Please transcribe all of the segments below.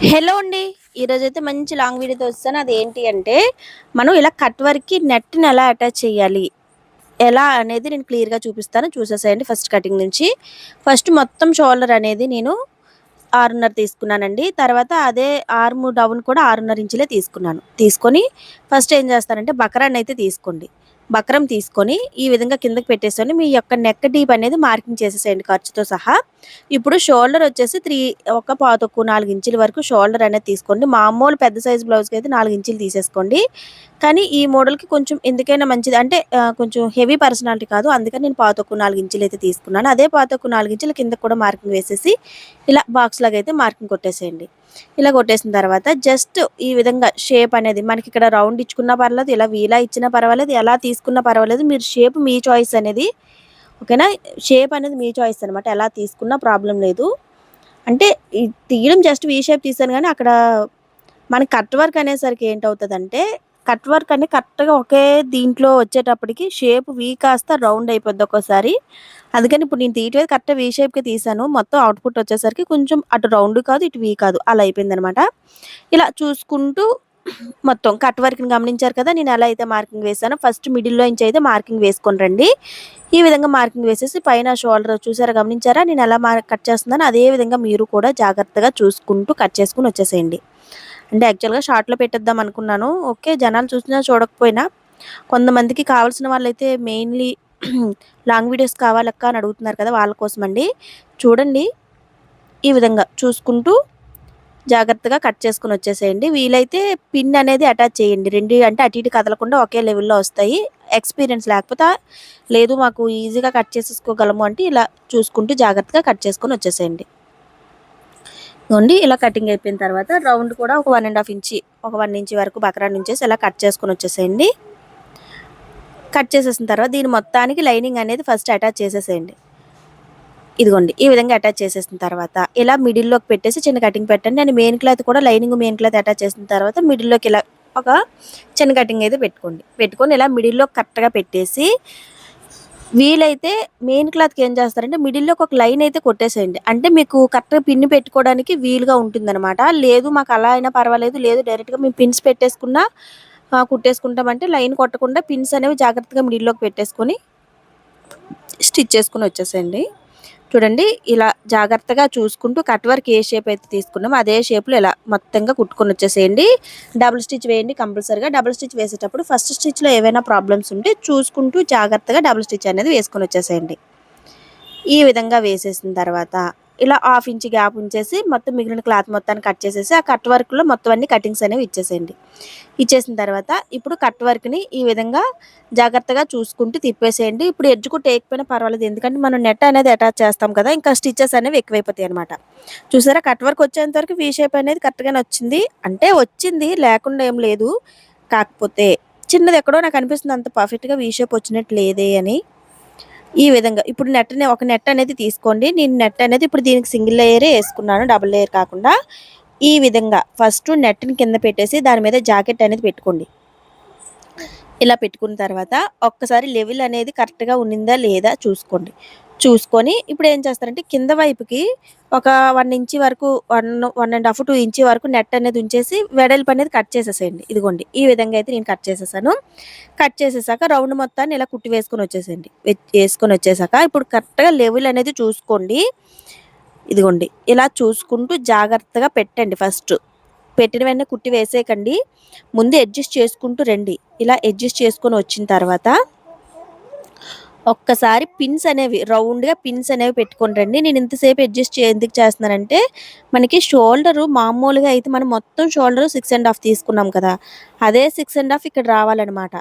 Hello అండి. ఈరోజైతే మంచి లాంగ్ వీడియోతో వస్తాను. అదేంటి అంటే, మనం ఇలా కట్ వర్క్‌కి నెట్‌ని ఎలా అటాచ్ చేయాలి? ఎలా అనేది నేను క్లియర్‌గా చూపిస్తాను. చూసేసేయండి ఫస్ట్ కటింగ్ నుంచి. ఫస్ట్ మొత్తం షోల్డర్ అనేది నేను 6:30 తీసుకున్నానండి. తర్వాత అదే ఆర్మ్ డౌన్ కూడా 6:30 ఇంచులే తీసుకున్నాను. తీసుకొని ఫస్ట్ ఏం చేస్తానంటే బకరాన్నయితే తీసుకోండి. బకరం తీసుకొని ఈ విధంగా కిందకి పెట్టేసుకొని మీ యొక్క నెక్ డీప్ అనేది మార్కింగ్ చేసేసేయండి ఖర్చుతో సహా. ఇప్పుడు షోల్డర్ వచ్చేసి ఒక పావుతక్కువ 4 ఇంచుల వరకు షోల్డర్ అనేది తీసుకోండి. మామూలు పెద్ద సైజ్ బ్లౌజ్‌కి అయితే 4 ఇంచులు తీసేసుకోండి. కానీ ఈ మోడల్‌కి కొంచెం ఎందుకైనా మంచిది అంటే కొంచెం హెవీ పర్సనాలిటీ కాదు. అందుకని నేను పావుతక్కువ 4 ఇంచులైతే తీసుకున్నాను. అదే పావుతక్కువ 4 ఇంచులు కిందకి కూడా మార్కింగ్ వేసేసి ఇలా బాక్స్ లాగా అయితే మార్కింగ్ కొట్టేసేయండి. ఇలా కొట్టేసిన తర్వాత జస్ట్ ఈ విధంగా షేప్ అనేది మనకి ఇక్కడ రౌండ్ ఇచ్చుకున్నా పర్లేదు, ఇలా వీలా ఇచ్చినా పర్వాలేదు, ఎలా తీసుకున్నా పర్వాలేదు. మీరు షేప్ మీ చాయిస్ అనేది. ఓకేనా? షేప్ అనేది మీ చాయిస్ అనమాట. ఎలా తీసుకున్నా ప్రాబ్లమ్ లేదు. అంటే ఈ తీయడం జస్ట్ వి షేప్ తీసాను గానీ, అక్కడ మనకి కట్ వర్క్ అనేసరికి ఏంటవుతదంటే, కట్ వర్క్ అని కరెక్ట్‌గా ఒకే దీంట్లో వచ్చేటప్పటికి షేప్ వి కాస్త రౌండ్ అయిపోద్ది ఒక్కోసారి. అందుకని ఇప్పుడు నేను తీయటమే కరెక్ట్ వి షేప్‌కే తీసాను. మొత్తం అవుట్‌పుట్ వచ్చేసరికి కొంచెం అటు రౌండ్ కాదు, ఇటు వి కాదు. అలా అయిపోయిందనమాట. ఇలా చూసుకుంటూ మొత్తం కట్ వర్క్‌ని గమనించారు కదా! నేను ఎలా అయితే మార్కింగ్ వేసానో ఫస్ట్ మిడిల్‌లో నుంచి అయితే మార్కింగ్ వేసుకొని రండి. ఈ విధంగా మార్కింగ్ వేసేసి పైన షోల్డర్ చూసారా, గమనించారా? నేను ఎలా కట్ చేస్తున్నానో అదే విధంగా మీరు కూడా జాగ్రత్తగా చూసుకుంటూ కట్ చేసుకొని వచ్చేసేయండి. అంటే యాక్చువల్‌గా షార్ట్‌లో పెట్టేద్దాం అనుకున్నాను. ఓకే. జనాలు చూసినా చూడకపోయినా కొంతమందికి కావాల్సిన వాళ్ళైతే మెయిన్‌లీ లాంగ్ వీడియోస్ కావాలక్కా అని అడుగుతున్నారు కదా! వాళ్ళ కోసమండి. చూడండి ఈ విధంగా చూసుకుంటూ జాగ్రత్తగా కట్ చేసుకొని వచ్చేసేయండి. వీలైతే పిన్ అనేది అటాచ్ చేయండి. 2 అంటే అటు ఇటు కదలకుండా ఒకే లెవెల్‌లో వస్తాయి. ఎక్స్‌పీరియన్స్ లేకపోతే లేదు మాకు ఈజీగా కట్ చేసేసుకోగలము అంటే ఇలా చూసుకుంటూ జాగ్రత్తగా కట్ చేసుకొని వచ్చేసేయండి. ఇదిగోండి ఇలా కటింగ్ అయిపోయిన తర్వాత రౌండ్ కూడా ఒక 1 ½ ఇంచి, ఒక 1 ఇంచ్ వరకు బకరా నుంచేసి ఇలా కట్ చేసుకొని వచ్చేసేయండి. కట్ చేసేసిన తర్వాత దీని మొత్తానికి లైనింగ్ అనేది ఫస్ట్ అటాచ్ చేసేసేయండి. ఇదిగోండి ఈ విధంగా అటాచ్ చేసేసిన తర్వాత ఇలా మిడిల్‌లోకి పెట్టేసి చిన్న కటింగ్ పెట్టండి. నేను మెయిన్ క్లాత్ కూడా మెయిన్ క్లాత్ అటాచ్ చేసిన తర్వాత మిడిల్‌లోకి ఇలా ఒక చిన్న కటింగ్ అయితే పెట్టుకోండి. పెట్టుకొని ఇలా మిడిల్‌లో కరెక్ట్‌గా పెట్టేసి వీలైతే మెయిన్ క్లాత్‌కి ఏం చేస్తారంటే మిడిల్‌లోకి ఒక లైన్ అయితే కొట్టేసేయండి. అంటే మీకు కరెక్ట్‌గా పిన్ పెట్టుకోవడానికి వీలుగా ఉంటుందనమాట. లేదు మాకు అలా అయినా పర్వాలేదు, లేదు డైరెక్ట్‌గా మేము పిన్స్ పెట్టేసుకున్నా కుట్టేసుకుంటామంటే లైన్ కొట్టకుండా పిన్స్ అనేవి జాగ్రత్తగా మిడిల్‌లోకి పెట్టేసుకొని స్టిచ్ చేసుకొని వచ్చేసేయండి. చూడండి ఇలా జాగ్రత్తగా చూసుకుంటూ కట్ వర్క్ ఏ షేప్ అయితే తీసుకున్నామో అదే షేప్‌లో ఇలా మొత్తంగా కుట్టుకొని వచ్చేసేయండి. డబుల్ స్టిచ్ వేయండి కంపల్సరీగా. డబుల్ స్టిచ్ వేసేటప్పుడు ఫస్ట్ స్టిచ్‌లో ఏవైనా ప్రాబ్లమ్స్ ఉంటే చూసుకుంటూ జాగ్రత్తగా డబుల్ స్టిచ్ అనేది వేసుకొని వచ్చేసేయండి. ఈ విధంగా వేసేసిన తర్వాత ఇలా హాఫ్ ఇంచ్ గ్యాప్ ఉంచేసి మొత్తం మిగిలిన క్లాత్ మొత్తాన్ని కట్ చేసేసి ఆ కట్ వర్క్‌లో మొత్తం అన్ని కటింగ్స్ అనేవి ఇచ్చేసేయండి. ఇచ్చేసిన తర్వాత ఇప్పుడు కట్ వర్క్‌ని ఈ విధంగా జాగ్రత్తగా చూసుకుంటూ తిప్పేసేయండి. ఇప్పుడు ఎడ్జ్ కుట్టు ఏయకపోయినా పర్వాలేదు. ఎందుకంటే మనం నెట్ అనేది అటాచ్ చేస్తాం కదా! ఇంకా స్టిచెస్ అనేవి ఎక్కువైపోతాయన్నమాట. చూసారా, కట్ వర్క్ వచ్చేంత వరకు వి షేప్ అనేది కరెక్ట్‌గానే వచ్చింది. అంటే వచ్చింది లేకుండా ఏం లేదు. కాకపోతే చిన్నది ఎక్కడో నాకు అనిపిస్తుంది అంత పర్ఫెక్ట్‌గా వి షేప్ వచ్చినట్టు లేదే అని. ఈ విధంగా ఇప్పుడు ఒక నెట్ అనేది తీసుకోండి. నేను నెట్ అనేది ఇప్పుడు దీనికి సింగిల్ లేయరే యేసుకున్నాను. డబుల్ లేయర్ కాకుండా. ఈ విధంగా ఫస్ట్ నెట్‌ని కింద పెట్టేసి దాని మీద జాకెట్ అనేది పెట్టుకోండి. ఇలా పెట్టుకున్న తర్వాత ఒక్కసారి లెవెల్ అనేది కరెక్ట్‌గా ఉన్నిందా లేదా చూసుకోండి. చూసుకొని ఇప్పుడు ఏం చేస్తారంటే కింద వైపుకి ఒక 1 ఇంచ్ వరకు 1 ½ 2 ఇంచ్ వరకు నెట్ అనేది ఉంచేసి వెడల్పు అనేది కట్ చేసేసేయండి. ఇదిగోండి ఈ విధంగా అయితే నేను కట్ చేసేసాను. కట్ చేసేసాక రౌండ్ మొత్తాన్ని ఇలా కుట్టి వేసుకొని వచ్చేసేయండి. వేసుకొని వచ్చేసాక ఇప్పుడు కరెక్ట్‌గా లెవెల్ అనేది చూసుకోండి. ఇదిగోండి ఇలా చూసుకుంటూ జాగ్రత్తగా పెట్టండి ఫస్ట్. పెట్టిన వెంటనే కుట్టి వేసేయకండి. ముందు అడ్జస్ట్ చేసుకుంటూ రండి. ఇలా అడ్జస్ట్ చేసుకొని వచ్చిన తర్వాత ఒక్కసారి పిన్స్ అనేవి రౌండ్‌గా పిన్స్ అనేవి పెట్టుకొని రండి. నేను ఇంతసేపు అడ్జస్ట్ ఎందుకు చేస్తున్నానంటే మనకి షోల్డరు మామూలుగా అయితే మనం మొత్తం షోల్డర్ 6 ½ తీసుకున్నాం కదా! అదే 6 ½ ఇక్కడ రావాలనమాట.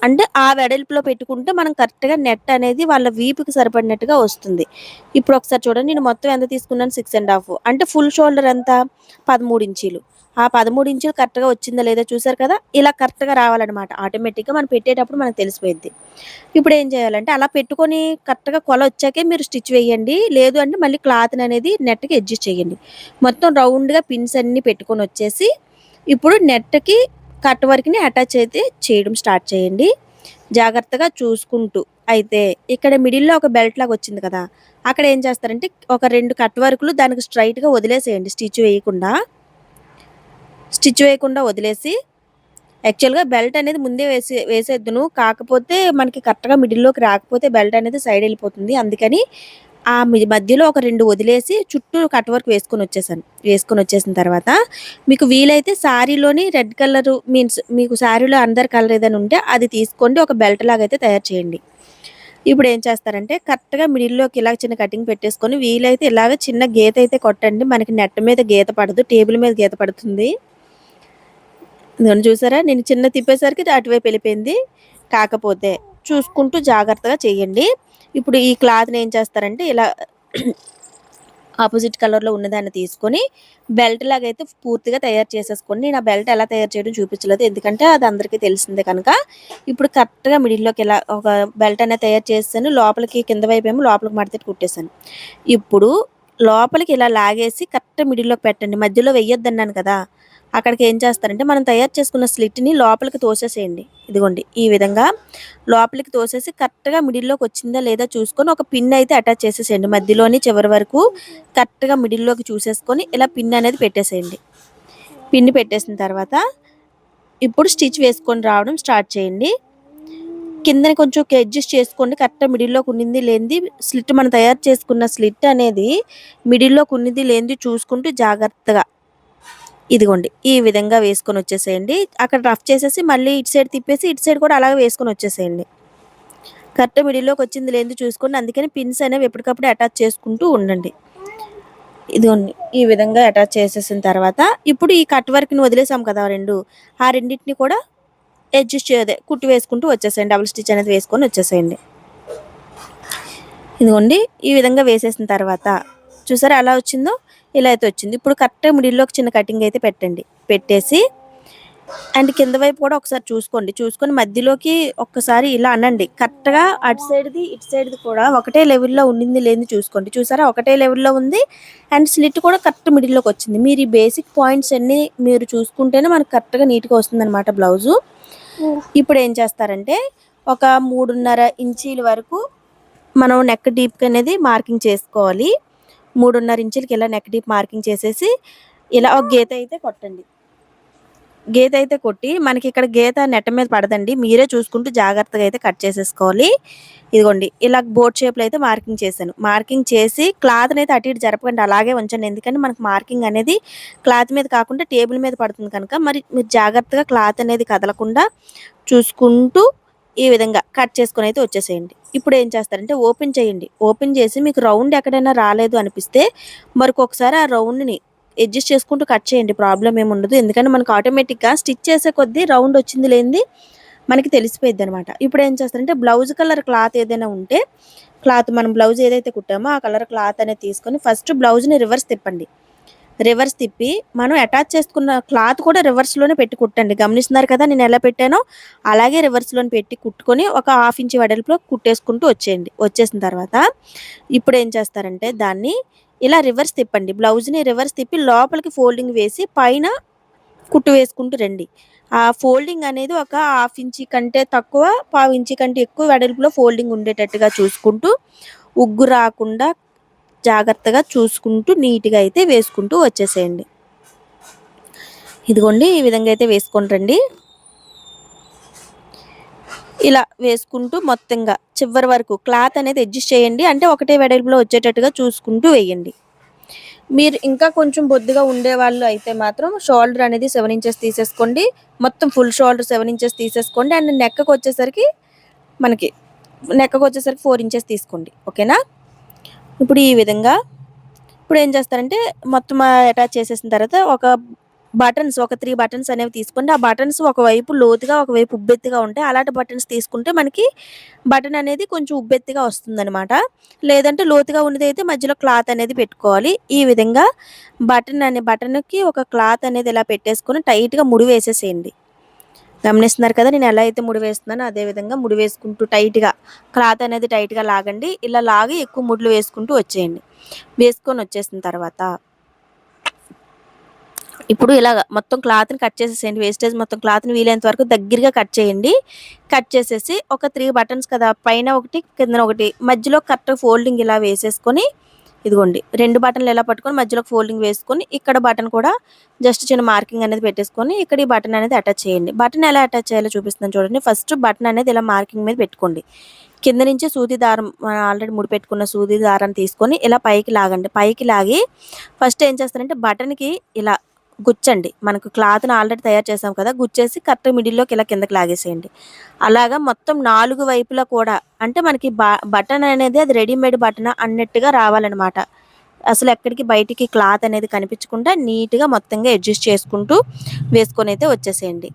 అంటే ఆ వెడల్పులో పెట్టుకుంటే మనం కరెక్ట్‌గా నెట్ అనేది వాళ్ళ వీపుకి సరిపడినట్టుగా వస్తుంది. ఇప్పుడు ఒకసారి చూడండి, నేను మొత్తం ఎంత తీసుకున్నాను 6 ½ అంటే ఫుల్ షోల్డర్ ఎంత 13 ఇంచీలు. ఆ 13 ఇంచులు కరెక్ట్‌గా వచ్చిందా లేదా చూసారు కదా! ఇలా కరెక్ట్‌గా రావాలనమాట. ఆటోమేటిక్‌గా మనం పెట్టేటప్పుడు మనకు తెలిసిపోయిద్ది. ఇప్పుడు ఏం చేయాలంటే అలా పెట్టుకొని కరెక్ట్‌గా కొలొచ్చాకే మీరు స్టిచ్ వేయండి. లేదు అంటే మళ్ళీ క్లాత్‌ని అనేది నెట్‌కి అడ్జస్ట్ చేయండి. మొత్తం రౌండ్‌గా పిన్స్ అన్నీ పెట్టుకొనొచ్చేసి ఇప్పుడు నెట్‌కి కట్ వర్క్‌ని అటాచ్ అయితే చేయడం స్టార్ట్ చేయండి. జాగ్రత్తగా చూసుకుంటూ. అయితే ఇక్కడ మిడిల్‌లో ఒక బెల్ట్ లాగా వచ్చింది కదా! అక్కడ ఏం చేస్తారంటే ఒక 2 కట్ వర్క్‌లు దానికి స్ట్రెయిట్‌గా వదిలేసేయండి స్టిచ్ వేయకుండా. స్టిచ్ వేయకుండా వదిలేసి యాక్చువల్‌గా బెల్ట్ అనేది ముందే వేసేద్దును. కాకపోతే మనకి కరెక్ట్‌గా మిడిల్‌లోకి రాకపోతే బెల్ట్ అనేది సైడ్ ఎళ్ళిపోతుంది. అందుకని మధ్యలో ఒక 2 వదిలేసి చుట్టూ కట్ వర్క్ వేసుకొనొచ్చేసాను. వేసుకొనొచ్చేసిన తర్వాత మీకు వీలైతే శారీలోని రెడ్ కలరు మీన్స్ మీకు శారీలో అందర్ కలర్ ఏదైనా ఉంటే అది తీసుకోండి. ఒక బెల్ట్ లాగైతే తయారు చేయండి. ఇప్పుడేం చేస్తారంటే కరెక్ట్‌గా మిడిల్‌లోకి ఇలా చిన్న కటింగ్ పెట్టేసుకొని వీలైతే ఇలాగ చిన్న గీతైతే కొట్టండి. మనకి నెట్ మీద గీత పడదు. టేబుల్ మీద గీత పడుతుంది. ఇదిగోండి చూసారా? నేను చిన్న తిప్పేసరికి అటువైపు ఎళ్ళిపోయింది. కాకపోతే చూసుకుంటూ జాగ్రత్తగా చేయండి. ఇప్పుడు ఈ క్లాత్‌ని ఏం చేస్తారంటే ఇలా ఆపోజిట్ కలర్‌లో ఉన్నదాన్ని తీసుకొని బెల్ట్ లాగైతే పూర్తిగా తయారు చేసేసుకోండి. నేను ఆ బెల్ట్ ఎలా తయారు చేయడం చూపించలేదు. ఎందుకంటే అది అందరికీ తెలిసిందే కనుక. ఇప్పుడు కరెక్ట్‌గా మిడిల్‌లోకి ఇలా ఒక బెల్ట్ అనేది తయారు చేసేసాను. లోపలికి కింద వైపేమో లోపలికి మడతెట్టి కుట్టేసాను. ఇప్పుడు లోపలికి ఇలా లాగేసి కరెక్ట్ మిడిల్‌లోకి పెట్టండి. మధ్యలో వెయ్యొద్దన్నాను కదా! అక్కడికి ఏం చేస్తారంటే మనం తయారు చేసుకున్న స్లిట్‌ని లోపలికి తోసేసేయండి. ఇదిగోండి ఈ విధంగా లోపలికి తోసేసి కరెక్ట్‌గా మిడిల్‌లోకి వచ్చిందా లేదా చూసుకొని ఒక పిన్ అయితే అటాచ్ చేసేసేయండి. మధ్యలోని చివరి వరకు కరెక్ట్‌గా మిడిల్‌లోకి చూసేసుకొని ఇలా పిన్ అనేది పెట్టేసేయండి. పిన్ పెట్టేసిన తర్వాత ఇప్పుడు స్టిచ్ వేసుకొని రావడం స్టార్ట్ చేయండి. కిందని కొంచెం అడ్జస్ట్ చేసుకోండి. కరెక్ట్‌గా మిడిల్‌లోకి ఉన్నింది లేనిది స్లిట్ మనం తయారు చేసుకున్న స్లిట్ అనేది మిడిల్‌లోకి ఉన్నింది లేనిది చూసుకుంటూ జాగ్రత్తగా ఇదిగోండి ఈ విధంగా వేసుకొనొచ్చేసేయండి. అక్కడ రఫ్ చేసేసి మళ్ళీ ఇటు సైడ్ తిప్పేసి ఇటు సైడ్ కూడా అలాగే వేసుకొనొచ్చేసేయండి. కరెక్ట్ మిడిల్‌లోకి వచ్చింది లేనిది చూసుకోండి. అందుకని పిన్స్ అనేవి ఎప్పటికప్పుడు అటాచ్ చేసుకుంటూ ఉండండి. ఇదిగోండి ఈ విధంగా అటాచ్ చేసేసిన తర్వాత ఇప్పుడు ఈ కట్ వర్క్‌ని వదిలేసాం కదా! ఆ రెండిటిని కూడా కుట్టి వేసుకుంటూ వచ్చేసేయండి. డబుల్ స్టిచ్ అనేది వేసుకొని వచ్చేసేయండి. ఇదిగోండి ఈ విధంగా వేసేసిన తర్వాత చూసారా ఎలా వచ్చిందో? ఇలా అయితే వచ్చింది. ఇప్పుడు కరెక్ట్‌గా మిడిల్‌లోకి చిన్న కటింగ్ అయితే పెట్టండి. పెట్టేసి అండ్ కింద వైపు కూడా ఒకసారి చూసుకోండి. చూసుకొని మధ్యలోకి ఒక్కసారి ఇలా అనండి. కరెక్ట్‌గా అటు సైడ్‌ది, ఇటు సైడ్‌ది కూడా ఒకటే లెవెల్‌లో ఉండింది లేనిది చూసుకోండి. చూసారా ఒకటే లెవెల్‌లో ఉంది. అండ్ స్లిట్ కూడా కరెక్ట్ మిడిల్‌లోకొచ్చింది. మీరు ఈ బేసిక్ పాయింట్స్ అన్నీ మీరు చూసుకుంటేనే మనకు కరెక్ట్‌గా నీట్‌గా వస్తుందనమాట బ్లౌజు. ఇప్పుడేం చేస్తారంటే ఒక 3.5 ఇంచీల వరకు మనం నెక్ డీప్‌కి అనేది మార్కింగ్ చేసుకోవాలి. 3.5 ఇంచులకి ఇలా నెక్ డీప్ మార్కింగ్ చేసేసి ఇలా ఒక గీత అయితే కొట్టండి. గీత అయితే కొట్టి మనకిక్కడ గీత నెట్ మీద పడదండి. మీరే చూసుకుంటూ జాగ్రత్తగా అయితే కట్ చేసేసుకోవాలి. ఇదిగోండి ఇలా బోట్ షేప్‌లో అయితే మార్కింగ్ చేశాను. మార్కింగ్ చేసి క్లాత్‌నైతే అటు ఇటు జరపకండి. అలాగే ఉంచండి. ఎందుకంటే మనకు మార్కింగ్ అనేది క్లాత్ మీద కాకుండా టేబుల్ మీద పడుతుంది కనుక మరి మీరు జాగ్రత్తగా క్లాత్ అనేది కదలకుండా చూసుకుంటూ ఈ విధంగా కట్ చేసుకొనైతే వచ్చేసేయండి. ఇప్పుడేం చేస్తారంటే ఓపెన్ చేయండి. ఓపెన్ చేసి మీకు రౌండ్ ఎక్కడైనా రాలేదు అనిపిస్తే మరికొకసారి ఆ రౌండ్‌ని అడ్జస్ట్ చేసుకుంటూ కట్ చేయండి. ప్రాబ్లమ్ ఏమి ఉండదు. ఎందుకంటే మనకు ఆటోమేటిక్‌గా స్టిచ్ చేసే కొద్దీ రౌండ్ వచ్చింది లేనిది మనకి తెలిసిపోయిద్దనమాట. ఇప్పుడేం చేస్తారంటే బ్లౌజ్ కలర్ క్లాత్ ఏదైనా ఉంటే మనం బ్లౌజ్ ఏదైతే కుట్టామో ఆ కలర్ క్లాత్ అనేది తీసుకొని ఫస్ట్ బ్లౌజ్‌ని రివర్స్ తిప్పండి. రివర్స్ తిప్పి మనం అటాచ్ చేసుకున్న క్లాత్ కూడా రివర్స్‌లోనే పెట్టి కుట్టండి. గమనిస్తున్నారు కదా! నేను ఎలా పెట్టానో అలాగే రివర్స్‌లోనే పెట్టి కుట్టుకొని ఒక హాఫ్ ఇంచ్ వెడల్పులో కుట్టేసుకుంటూ వచ్చేయండి. వచ్చేసిన తర్వాత ఇప్పుడేం చేస్తారంటే దాన్ని ఇలా రివర్స్ తిప్పండి. బ్లౌజ్‌ని రివర్స్ తిప్పి లోపలికి ఫోల్డింగ్ వేసి పైన కుట్టు వేసుకుంటూ రండి. ఆ ఫోల్డింగ్ అనేది ఒక హాఫ్ ఇంచ్ కంటే తక్కువ, పావు ఇంచ్ కంటే ఎక్కువ వెడల్పులో ఫోల్డింగ్ ఉండేటట్టుగా చూసుకుంటూ, ఉగ్గు రాకుండా జాగ్రత్తగా చూసుకుంటూ నీట్‌గా అయితే వేసుకుంటూ వచ్చేసేయండి. ఇదిగోండి ఈ విధంగా అయితే వేసుకొని రండి. ఇలా వేసుకుంటూ మొత్తంగా చివరి వరకు క్లాత్ అనేది అడ్జస్ట్ చేయండి. అంటే ఒకటే వెడల్పులో వచ్చేటట్టుగా చూసుకుంటూ వేయండి. మీరు ఇంకా కొంచెం బొద్దుగా ఉండేవాళ్ళు అయితే మాత్రం షోల్డర్ అనేది 7 ఇంచెస్ తీసేసుకోండి. మొత్తం ఫుల్ షోల్డర్ 7 ఇంచెస్ తీసేసుకోండి. అండ్ మనకి నెక్కకొచ్చేసరికి 4 ఇంచెస్ తీసుకోండి. ఓకేనా? ఇప్పుడు ఈ విధంగా ఇప్పుడేం చేస్తారంటే మొత్తం అటాచ్ చేసేసిన తర్వాత ఒక 3 బటన్స్ అనేవి తీసుకోండి. ఆ బటన్స్ ఒకవైపు లోతుగా, ఒకవైపు ఉబ్బెత్తుగా ఉంటాయి. అలాంటి బటన్స్ తీసుకుంటే మనకి బటన్ అనేది కొంచెం ఉబ్బెత్తుగా వస్తుందనమాట. లేదంటే లోతుగా ఉన్నదైతే మధ్యలో క్లాత్ అనేది పెట్టుకోవాలి. ఈ విధంగా బటన్‌కి ఒక క్లాత్ అనేది ఇలా పెట్టేసుకొని టైట్‌గా ముడి వేసేసేయండి. గమనిస్తున్నారు కదా! నేను ఎలా అయితే ముడి వేస్తున్నానో అదే విధంగా ముడి వేసుకుంటూ టైట్‌గా క్లాత్ అనేది టైట్‌గా లాగండి. ఇలా లాగి ఎక్కువ ముడులు వేసుకుంటూ వచ్చేయండి. వేసుకొని వచ్చేసిన తర్వాత ఇప్పుడు ఇలాగ మొత్తం క్లాత్‌ని కట్ చేసేసేయండి. వేస్టేజ్ మొత్తం క్లాత్‌ని వీలైనంత వరకు దగ్గరగా కట్ చేయండి. కట్ చేసేసి ఒక 3 బటన్స్ కదా! పైన ఒకటి, కిందన ఒకటి మధ్యలో కరెక్ట్ ఫోల్డింగ్ ఇలా వేసేసుకొని ఇదిగోండి 2 బటన్లు ఎలా పట్టుకొని మధ్యలో ఫోల్డింగ్ వేసుకొని ఇక్కడ బటన్ కూడా జస్ట్ చిన్న మార్కింగ్ అనేది పెట్టేసుకొని ఇక్కడ ఈ బటన్ అనేది అటాచ్ చేయండి. బటన్ ఎలా అటాచ్ చేయాలో చూపిస్తున్నాను చూడండి. ఫస్ట్ బటన్ అనేది ఇలా మార్కింగ్ మీద పెట్టుకోండి. కింద నుంచి సూది దారం ఆల్రెడీ ముడిపెట్టుకున్న సూది దారాన్ని తీసుకొని ఇలా పైకి లాగండి. పైకి లాగి ఫస్ట్ ఏం చేస్తారంటే బటన్‌కి ఇలా గుచ్చండి. మనకు క్లాత్‌ని ఆల్రెడీ తయారు చేసాం కదా! గుచ్చేసి కరెక్ట్ మిడిల్‌లోకి ఇలా కిందకి లాగేసేయండి. అలాగా మొత్తం 4 వైపులా కూడా అంటే మనకి బటన్ అనేది అది రెడీమేడ్ బటనా అన్నట్టుగా రావాలనమాట. అసలెక్కడికి బయటికి క్లాత్ అనేది కనిపించకుండా నీట్‌గా మొత్తంగా అడ్జస్ట్ చేసుకుంటూ వేసుకొనైతే వచ్చేసేయండి.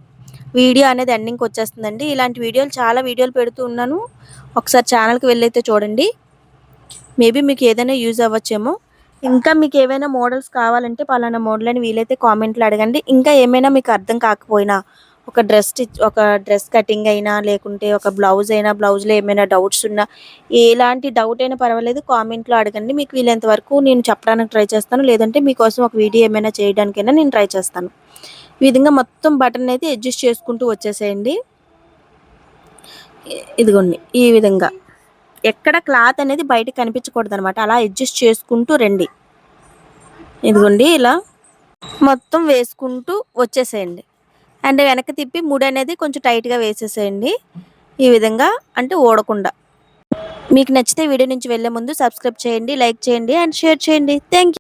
వీడియో అనేది ఎండింగ్‌కొచ్చేస్తుందండి. ఇలాంటి వీడియోలు చాలా వీడియోలు పెడుతూ ఉన్నాను. ఒకసారి ఛానల్‌కి వెళ్ళైతే చూడండి. మేబీ మీకు ఏదైనా యూజ్ అవ్వచ్చేమో. ఇంకా మీకు ఏవైనా మోడల్స్ కావాలంటే పలానా మోడల్ అని వీలైతే కామెంట్‌లో అడగండి. ఇంకా ఏమైనా మీకు అర్థం కాకపోయినా ఒక డ్రెస్ కటింగ్ అయినా లేకుంటే ఒక బ్లౌజ్ అయినా బ్లౌజ్‌లో ఏమైనా డౌట్స్ ఉన్నా ఎలాంటి డౌట్ అయినా పర్వాలేదు కామెంట్‌లో అడగండి. మీకు వీలైనంత వరకు నేను చెప్పడానికి ట్రై చేస్తాను. లేదంటే మీకోసం ఒక వీడియో ఏమైనా చేయడానికైనా నేను ట్రై చేస్తాను. ఈ విధంగా మొత్తం బటన్ అయితే అడ్జస్ట్ చేసుకుంటూ వచ్చేసేయండి. ఇదిగోండి ఈ విధంగా. ఎక్కడ క్లాత్ అనేది బయటకి కనిపించకూడదనమాట. అలా అడ్జస్ట్ చేసుకుంటూ రండి. ఇదిగోండి ఇలా మొత్తం వేసుకుంటూ వచ్చేసేయండి. అండ్ వెనక్కి తిప్పి ముడనేది కొంచెం టైట్‌గా వేసేసేయండి. ఈ విధంగా అంటే ఊడకుండా. మీకు నచ్చితే వీడియో నుంచి వెళ్ళే ముందు సబ్స్క్రైబ్ చేయండి, లైక్ చేయండి అండ్ షేర్ చేయండి. Thank you.